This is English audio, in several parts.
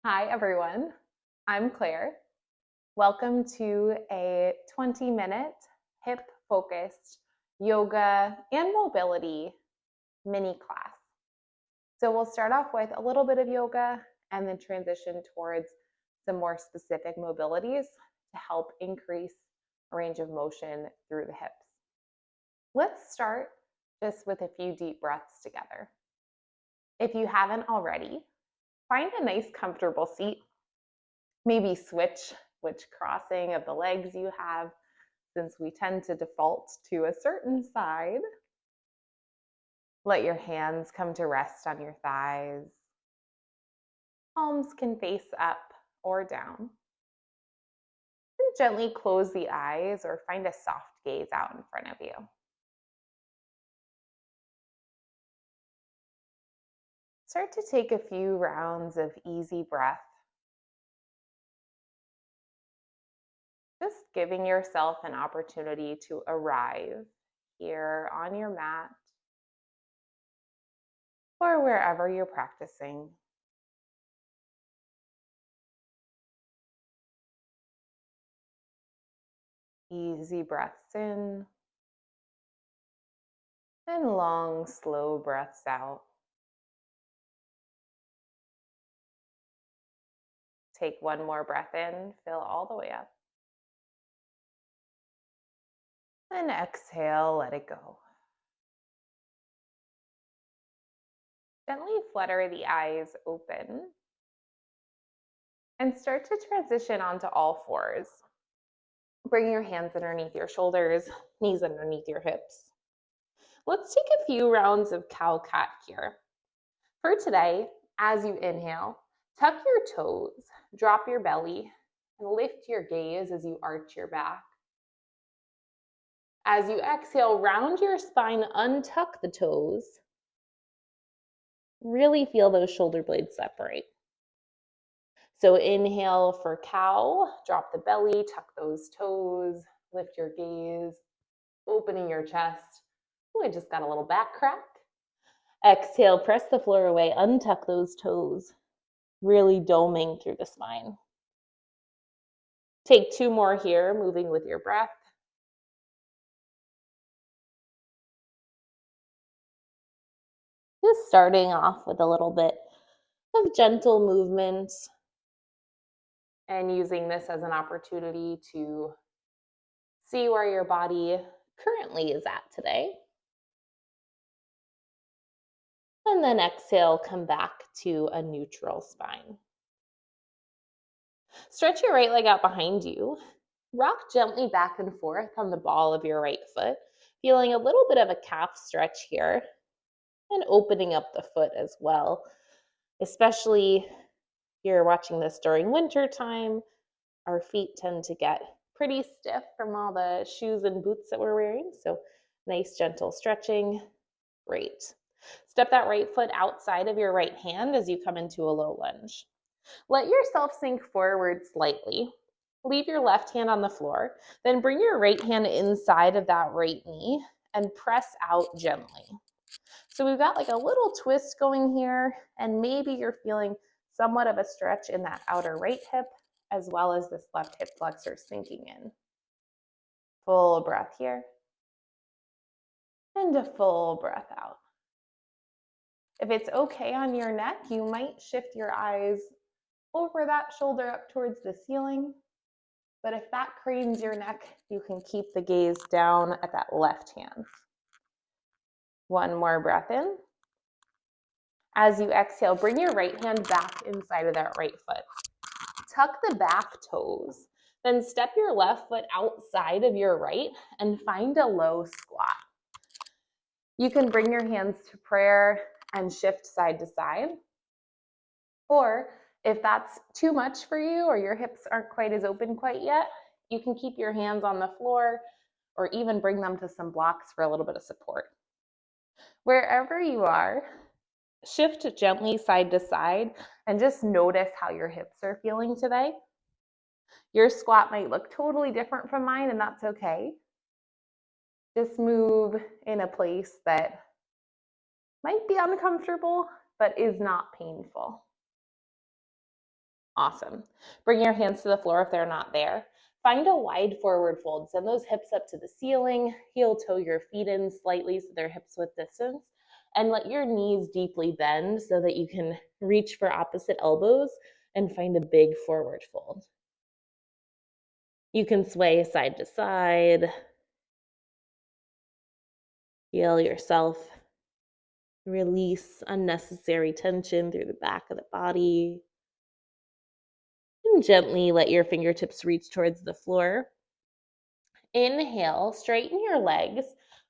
Hi, everyone. I'm Claire. Welcome to a 20-minute hip-focused yoga and mobility mini class. So we'll start off with a little bit of yoga and then transition towards some more specific mobilities to help increase range of motion through the hips. Let's start just with a few deep breaths together. If you haven't already, find a nice comfortable seat. Maybe switch which crossing of the legs you have, since we tend to default to a certain side. Let your hands come to rest on your thighs. Palms can face up or down. And gently close the eyes or find a soft gaze out in front of you. Start to take a few rounds of easy breath. Just giving yourself an opportunity to arrive here on your mat or wherever you're practicing. Easy breaths in and long, slow breaths out. Take one more breath in, fill all the way up. And exhale, let it go. Gently flutter the eyes open and start to transition onto all fours. Bring your hands underneath your shoulders, knees underneath your hips. Let's take a few rounds of cow-cat here. For today, as you inhale, tuck your toes, drop your belly, and lift your gaze as you arch your back. As you exhale, round your spine, untuck the toes. Really feel those shoulder blades separate. So inhale for cow, drop the belly, tuck those toes, lift your gaze, opening your chest. Ooh, I just got a little back crack. Exhale, press the floor away, untuck those toes, really doming through the spine. Take two more here, moving with your breath. Just starting off with a little bit of gentle movement and using this as an opportunity to see where your body currently is at today. And then exhale, come back to a neutral spine. Stretch your right leg out behind you. Rock gently back and forth on the ball of your right foot, feeling a little bit of a calf stretch here and opening up the foot as well. Especially if you're watching this during winter time, our feet tend to get pretty stiff from all the shoes and boots that we're wearing. So nice gentle stretching. Great. Step that right foot outside of your right hand as you come into a low lunge. Let yourself sink forward slightly. Leave your left hand on the floor. Then bring your right hand inside of that right knee and press out gently. So we've got like a little twist going here, and maybe you're feeling somewhat of a stretch in that outer right hip, as well as this left hip flexor sinking in. Full breath here. And a full breath out. If it's okay on your neck, you might shift your eyes over that shoulder up towards the ceiling. But if that cranes your neck, you can keep the gaze down at that left hand. One more breath in. As you exhale, bring your right hand back inside of that right foot. Tuck the back toes. Then step your left foot outside of your right and find a low squat. You can bring your hands to prayer and shift side to side. Or if that's too much for you or your hips aren't quite as open quite yet, you can keep your hands on the floor or even bring them to some blocks for a little bit of support. Wherever you are, shift gently side to side and just notice how your hips are feeling today. Your squat might look totally different from mine, and that's okay. Just move in a place that might be uncomfortable, but is not painful. Awesome. Bring your hands to the floor if they're not there. Find a wide forward fold. Send those hips up to the ceiling. Heel toe your feet in slightly so they're hips width distance. And let your knees deeply bend so that you can reach for opposite elbows and find a big forward fold. You can sway side to side. Feel yourself release unnecessary tension through the back of the body. And gently let your fingertips reach towards the floor. Inhale, straighten your legs.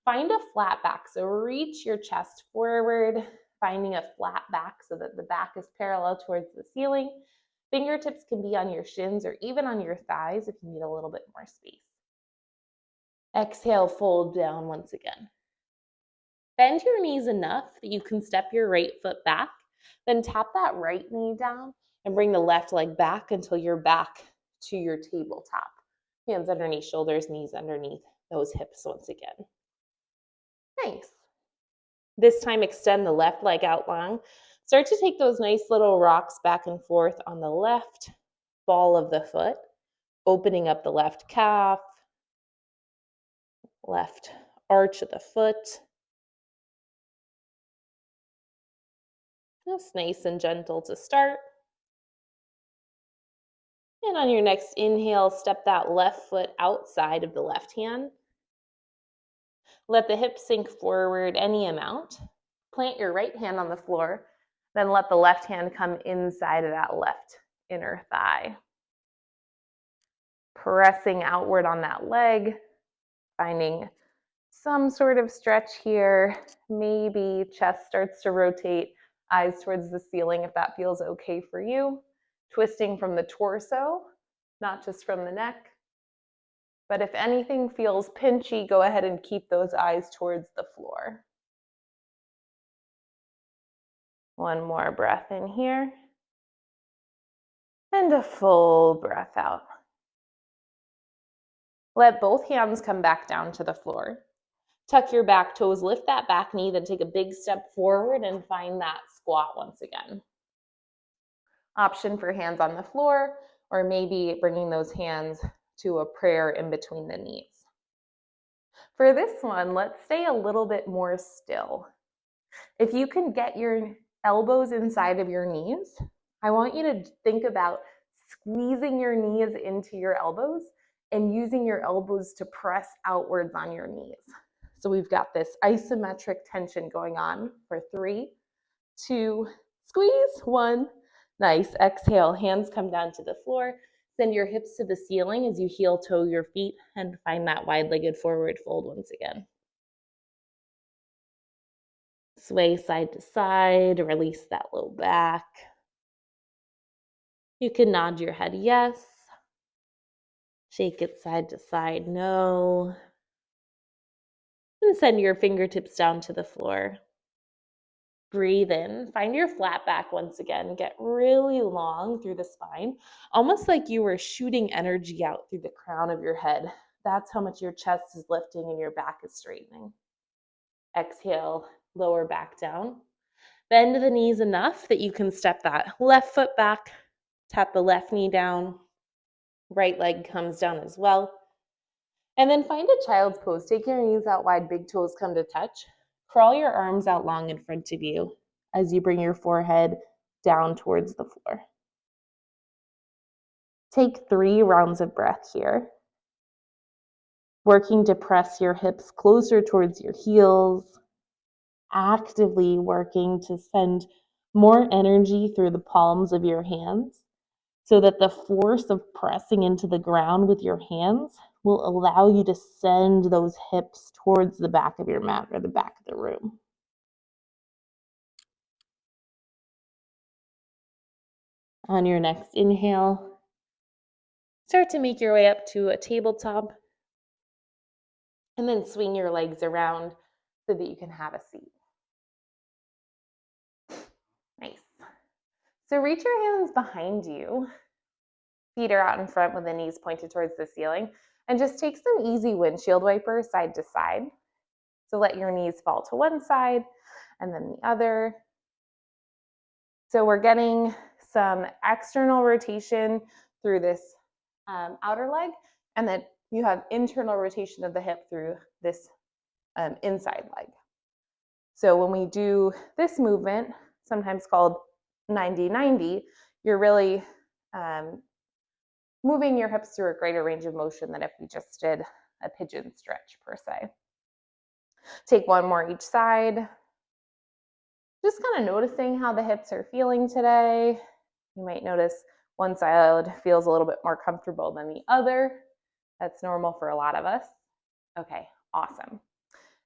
Find a flat back. So reach your chest forward, finding a flat back so that the back is parallel towards the ceiling. Fingertips can be on your shins or even on your thighs if you need a little bit more space. Exhale, fold down once again. Bend your knees enough that you can step your right foot back, then tap that right knee down and bring the left leg back until you're back to your tabletop. Hands underneath shoulders, knees underneath those hips once again. Nice. This time, extend the left leg out long. Start to take those nice little rocks back and forth on the left ball of the foot, opening up the left calf, left arch of the foot. Just nice and gentle to start. And on your next inhale, step that left foot outside of the left hand. Let the hips sink forward any amount. Plant your right hand on the floor, then let the left hand come inside of that left inner thigh. Pressing outward on that leg, finding some sort of stretch here. Maybe chest starts to rotate, eyes towards the ceiling if that feels okay for you. Twisting from the torso, not just from the neck. But if anything feels pinchy, go ahead and keep those eyes towards the floor. One more breath in here. And a full breath out. Let both hands come back down to the floor. Tuck your back toes, lift that back knee, then take a big step forward and find that squat once again. Option for hands on the floor, or maybe bringing those hands to a prayer in between the knees. For this one, let's stay a little bit more still. If you can get your elbows inside of your knees, I want you to think about squeezing your knees into your elbows and using your elbows to press outwards on your knees. So we've got this isometric tension going on for 3, 2, squeeze, 1. Nice. Exhale, hands come down to the floor. Send your hips to the ceiling as you heel toe your feet and find that wide-legged forward fold once again. Sway side to side, release that low back. You can nod your head yes. Shake it side to side no. And send your fingertips down to the floor. Breathe in, find your flat back once again. Get really long through the spine, almost like you were shooting energy out through the crown of your head. That's how much your chest is lifting and your back is straightening. Exhale, lower back down. Bend the knees enough that you can step that left foot back, tap the left knee down, right leg comes down as well. And then find a child's pose. Take your knees out wide, big toes come to touch. Crawl your arms out long in front of you as you bring your forehead down towards the floor. Take 3 rounds of breath here. Working to press your hips closer towards your heels. Actively working to send more energy through the palms of your hands so that the force of pressing into the ground with your hands will allow you to send those hips towards the back of your mat or the back of the room. On your next inhale, start to make your way up to a tabletop and then swing your legs around so that you can have a seat. Nice. So reach your hands behind you. Feet are out in front with the knees pointed towards the ceiling. And just take some easy windshield wipers side to side. So let your knees fall to one side and then the other. So we're getting some external rotation through this outer leg, and then you have internal rotation of the hip through this inside leg. So when we do this movement, sometimes called 90-90, you're really moving your hips through a greater range of motion than if we just did a pigeon stretch per se. Take one more each side. Just kind of noticing how the hips are feeling today. You might notice one side feels a little bit more comfortable than the other. That's normal for a lot of us. Okay, awesome.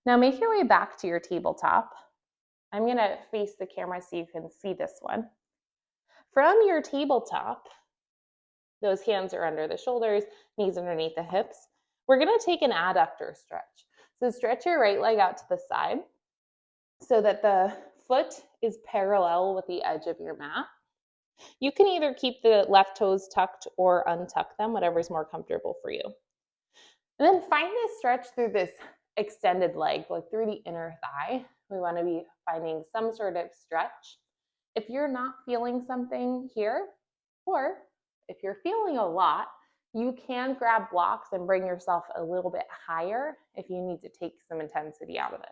Now make your way back to your tabletop. I'm gonna face the camera so you can see this one. From your tabletop, those hands are under the shoulders, knees underneath the hips. We're gonna take an adductor stretch. So stretch your right leg out to the side so that the foot is parallel with the edge of your mat. You can either keep the left toes tucked or untuck them, whatever's more comfortable for you. And then find this stretch through this extended leg, like through the inner thigh. We want to be finding some sort of stretch. If you're not feeling something here, or if you're feeling a lot, you can grab blocks and bring yourself a little bit higher if you need to take some intensity out of this.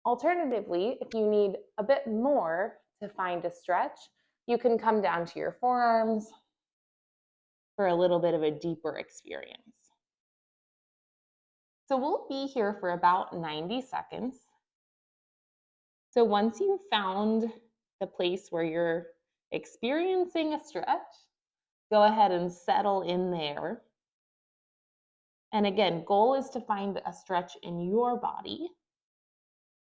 Alternatively, if you need a bit more to find a stretch, you can come down to your forearms for a little bit of a deeper experience. So we'll be here for about 90 seconds. So once you've found the place where you're experiencing a stretch, go ahead and settle in there. And again, goal is to find a stretch in your body,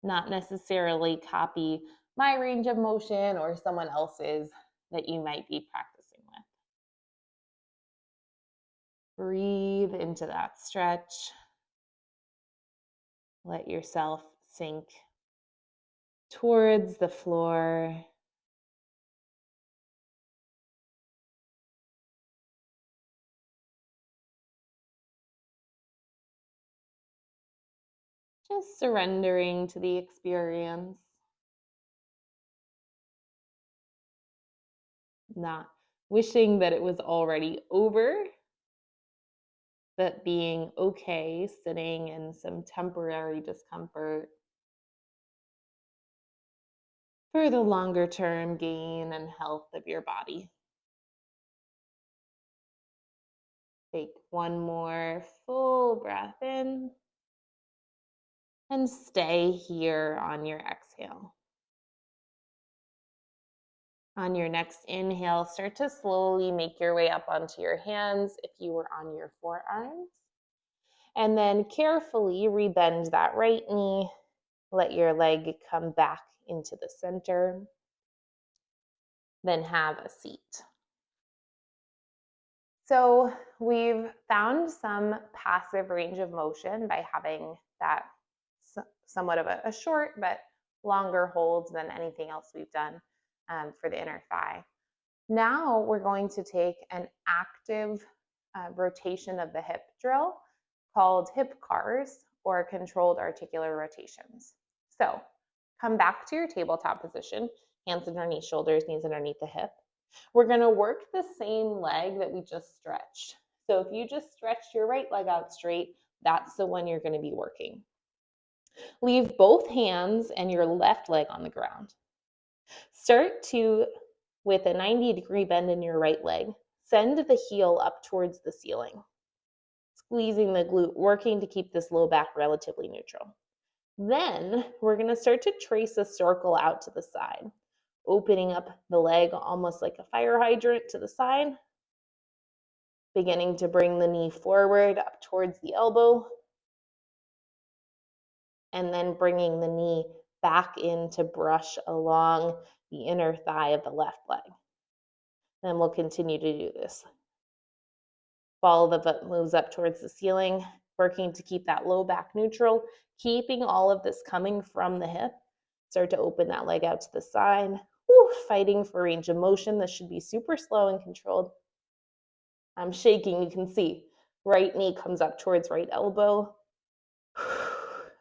not necessarily copy my range of motion or someone else's that you might be practicing with. Breathe into that stretch. Let yourself sink towards the floor. Just surrendering to the experience. Not wishing that it was already over, but being okay sitting in some temporary discomfort for the longer term gain and health of your body. Take one more full breath in and stay here on your exhale. On your next inhale, start to slowly make your way up onto your hands if you were on your forearms. And then carefully rebend that right knee. Let your leg come back into the center. Then have a seat. So we've found some passive range of motion by having that somewhat of a short but longer hold than anything else we've done for the inner thigh. Now we're going to take an active rotation of the hip drill called hip cars or controlled articular rotations. So come back to your tabletop position, hands underneath shoulders, knees underneath the hip. We're going to work the same leg that we just stretched. So if you just stretched your right leg out straight, that's the one you're going to be working. Leave both hands and your left leg on the ground. Start with a 90-degree bend in your right leg. Send the heel up towards the ceiling. Squeezing the glute, working to keep this low back relatively neutral. Then we're going to start to trace a circle out to the side, opening up the leg almost like a fire hydrant to the side, beginning to bring the knee forward up towards the elbow, and then bringing the knee back in to brush along the inner thigh of the left leg. Then we'll continue to do this. Ball of the foot moves up towards the ceiling, working to keep that low back neutral, keeping all of this coming from the hip. Start to open that leg out to the side. Woo, fighting for range of motion. This should be super slow and controlled. I'm shaking, you can see. Right knee comes up towards right elbow.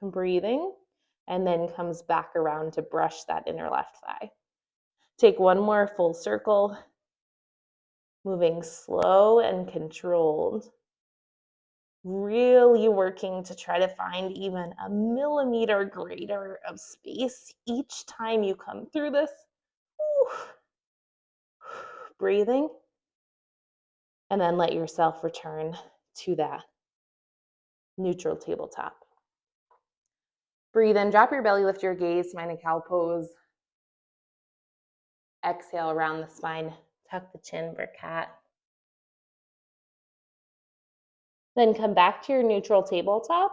Breathing, and then comes back around to brush that inner left thigh. Take one more full circle, moving slow and controlled. Really working to try to find even a millimeter greater of space each time you come through this. Breathing. And then let yourself return to that neutral tabletop. Breathe in, drop your belly, lift your gaze, find a cow pose. Exhale around the spine, tuck the chin for cat. Then come back to your neutral tabletop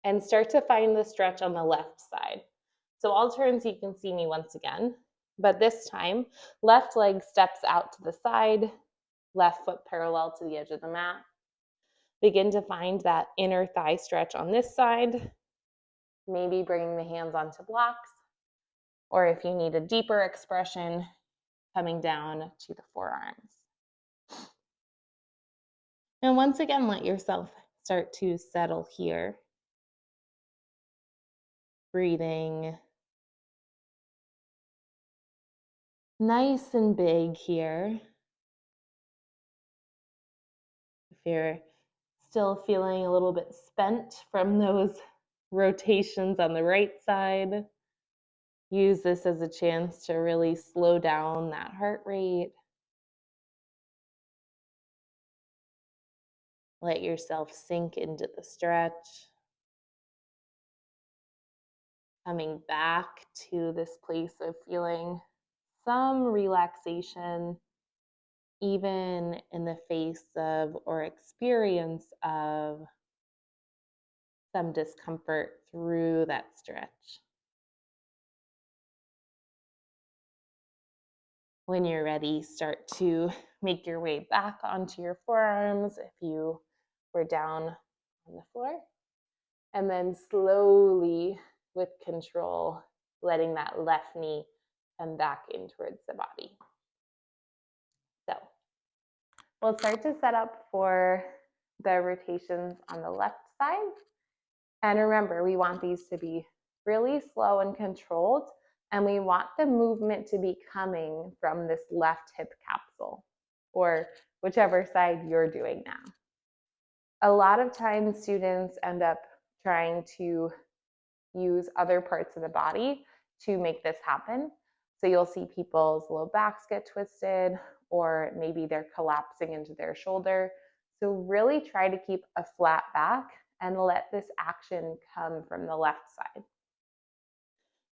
and start to find the stretch on the left side. So I'll turn so you can see me once again, but this time, left leg steps out to the side, left foot parallel to the edge of the mat. Begin to find that inner thigh stretch on this side, maybe bringing the hands onto blocks, or if you need a deeper expression, coming down to the forearms. And once again, let yourself start to settle here. Breathing nice and big here. If you're still feeling a little bit spent from those rotations on the right side, use this as a chance to really slow down that heart rate. Let yourself sink into the stretch. Coming back to this place of feeling some relaxation, even in the face of or experience of some discomfort through that stretch. When you're ready, start to make your way back onto your forearms if you were down on the floor. And then slowly, with control, letting that left knee come back in towards the body. So we'll start to set up for the rotations on the left side. And remember, we want these to be really slow and controlled, and we want the movement to be coming from this left hip capsule, or whichever side you're doing now. A lot of times students end up trying to use other parts of the body to make this happen. So you'll see people's low backs get twisted, or maybe they're collapsing into their shoulder. So really try to keep a flat back and let this action come from the left side.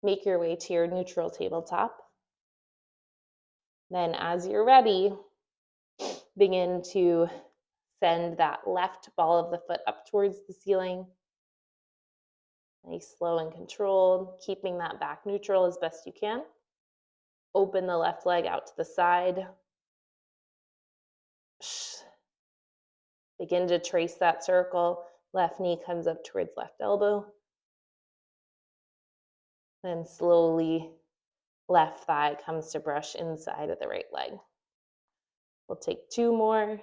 Make your way to your neutral tabletop. Then as you're ready, begin to send that left ball of the foot up towards the ceiling. Nice, slow and controlled, keeping that back neutral as best you can. Open the left leg out to the side. Begin to trace that circle. Left knee comes up towards left elbow. Then slowly, left thigh comes to brush inside of the right leg. We'll take two more.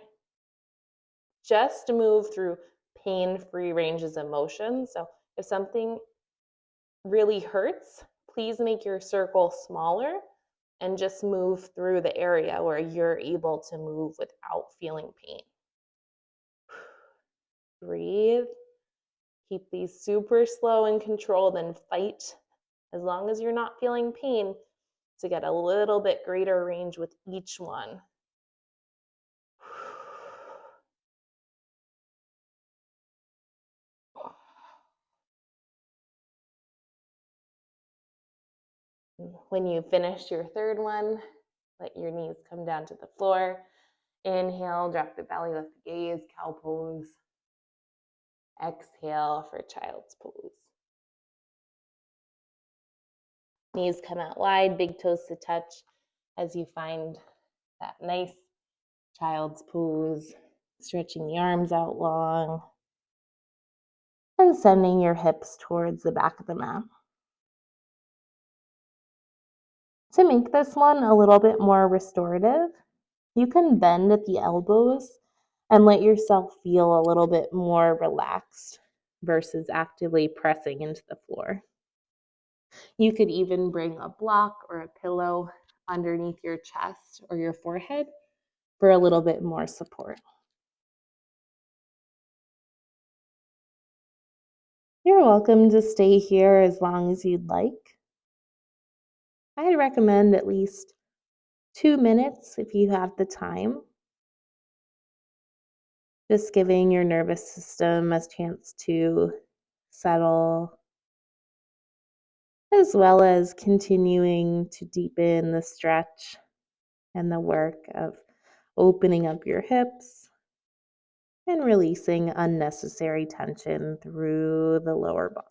Just move through pain-free ranges of motion. So if something really hurts, please make your circle smaller and just move through the area where you're able to move without feeling pain. Breathe. Keep these super slow and controlled, and fight, as long as you're not feeling pain, to get a little bit greater range with each one. When you finish your third one, let your knees come down to the floor. Inhale, drop the belly, lift the gaze, cow pose. Exhale for child's pose. Knees come out wide, big toes to touch as you find that nice child's pose, stretching the arms out long and sending your hips towards the back of the mat. To make this one a little bit more restorative, you can bend at the elbows and let yourself feel a little bit more relaxed versus actively pressing into the floor. You could even bring a block or a pillow underneath your chest or your forehead for a little bit more support. You're welcome to stay here as long as you'd like. I'd recommend at least 2 minutes if you have the time. Just giving your nervous system a chance to settle, as well as continuing to deepen the stretch and the work of opening up your hips and releasing unnecessary tension through the lower body.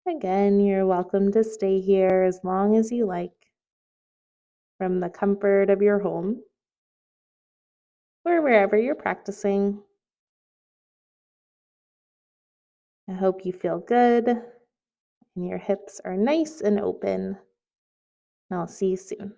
Again, you're welcome to stay here as long as you like from the comfort of your home or wherever you're practicing. I hope you feel good and your hips are nice and open. And I'll see you soon.